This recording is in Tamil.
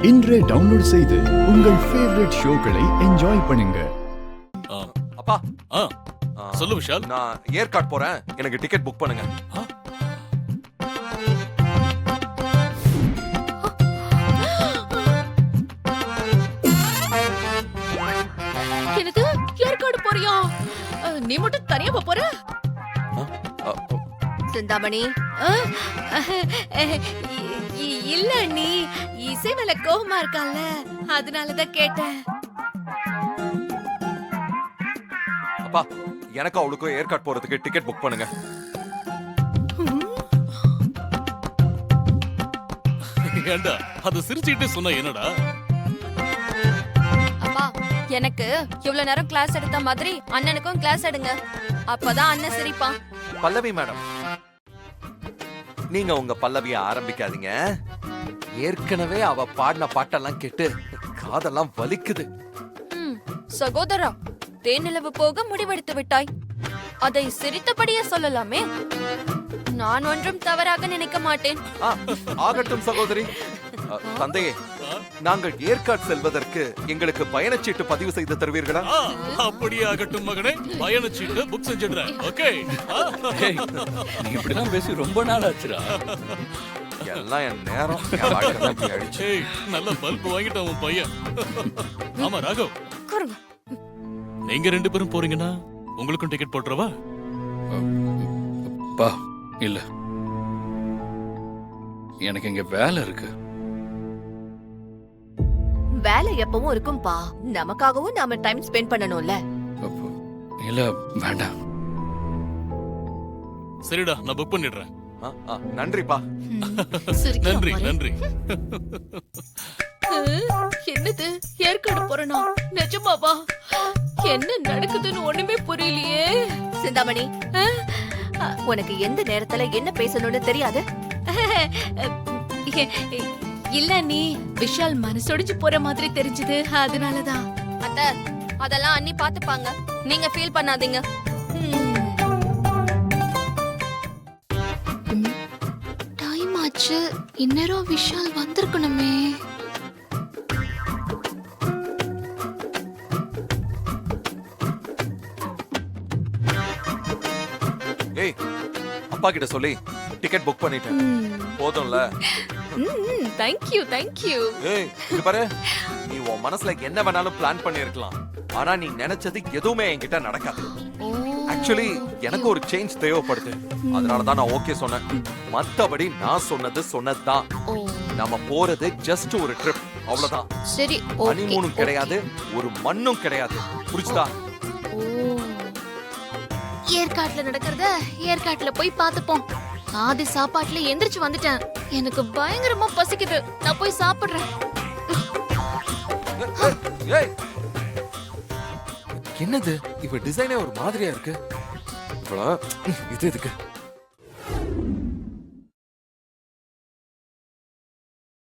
இன்றே டவுன்லோட் செய்து உங்கள் ஃபேவரட் ஷோக்களை என்ஜாய் பண்ணுங்க. அப்பா சொல்லு விஷால். நான் ஏற்காடு போறேன், எனக்கு டிக்கெட் புக் பண்ணுங்க. என்னது ஏற்காடு போறியா? நீ மட்டும் தனியா போற? சிந்தாமணி இல்ல, நீ இசை மேல கோவமா இருக்கால, அதனாலதான் கேட்டேன். அப்பா எனக்கு அவளுக்கும் ஏற்காடு போறதுக்கு டிக்கெட் புக் பண்ணுங்க. ஏண்டா அது சிரிச்சுக்கிட்டே சொன்னா என்னடா? அப்பா எனக்கு இவ்வளவு நேரம் கிளாஸ் எடுத்த மாதிரி அண்ணனுக்கும் கிளாஸ் எடுங்க, அப்பதான் அண்ணன் சிரிப்பான். பல்லவி மேடம், நீங்க உங்க பல்லவிய ஆரம்பிக்காதீங்க. ஏற்கனவே அவ பாடின பாட்டெல்லாம் கேட்டு காதெல்லாம் வலிக்குது. சகோதரா, தேனிலவு போக முடிவெடுத்து விட்டாய், அதை சிரித்தபடியே சொல்லலாமே. நான் ஒன்றும் தவறாக நினைக்க மாட்டேன். ஆகட்டும் சகோதரி. தந்தையே, நாங்கள் ஏற்காடு செல்வதற்கு எங்களுக்கு பயணச்சீட்டு பதிவு செய்து தருவீர்களா? அப்படியே ஆகட்டும் மகனே, பயணச்சீட்டு புக் செஞ்சிடுறேன். ஓகே. நீ இப்படிலாம் பேசி ரொம்ப நாள் ஆச்சுடா. எல்லாம் என் நேரம். நல்ல பல்ப் வாங்கிட்டான் உன் பையன். ஆமா ராகவ், நீங்க 2 பேரும் போறீங்கன்னா உங்களுக்கும் டிக்கெட் போட்டுறவா? பா இல்ல, எனக்கு இங்க வேலை இருக்கு. வேலை எப்பவும் இருக்கும்பா, நமக்காகவும் நாம டைம் ஸ்பெண்ட் பண்ணணும்ல. இல்ல வேண்டாம். சரிடா, நான் புக் பண்ணிடுறேன். நன்றிப்பா. நன்றி நன்றி. என்னது ஏற்காடு போறனா? நிஜமாவா? என்ன நடக்குதுன்னு ஒண்ணுமே புரியலையே. சிந்தாமணி, உனக்கு எந்த நேரத்துல என்ன பேசணும்னு தெரியாது? இல்ல, நீ விஷால் மனசொடிஞ்சு போற மாதிரி தெரிஞ்சது, அதனாலதான். அத்தை, அதெல்லாம் அண்ணி பாத்துப்பாங்க, நீங்க ஃபீல் பண்ணாதீங்க. டைம் ஆச்சு, இந்நேரம் விஷால் வந்திருக்கணுமே. ஏய், அப்பா கிட்ட சொல்லி டிக்கெட் புக் பண்ணிட்டேன். போதும்ல? Thank you thank you. ஏய், இங்க பாரு, நீ உன் மனசுல என்ன வேணாலும் பிளான் பண்ணிருக்கலாம், ஆனா நீ நினைச்சது எதுவுமே என்கிட்ட நடக்காது. ஆக்சுவலி எனக்கு ஒரு சேஞ்ச் தேவைப்படுது, அதனாலதான் நான் ஓகே சொன்னேன். மத்தபடி நான் சொன்னதுதான். நம்ம போறது ஜஸ்ட் ஒரு ட்ரிப், அவ்வளவுதான். சரி, ஹனிமூனும் கிடையாது, ஒரு மண்ணும் கிடையாது. புரிச்சுதா? ஏற்காட்டுல நடக்கிறத ஏற்காட்டுல போய் பாத்துப்போம். ஆதி சாப்பாட்டுல எந்திரிச்சு வந்துட்டேன், எனக்கு பயங்கரமா பசிக்குது, நான் போய் சாப்பிடுறேன். என்னது இவ டிசைனே ஒரு மாதிரியா இருக்கு. இது இதுக்கு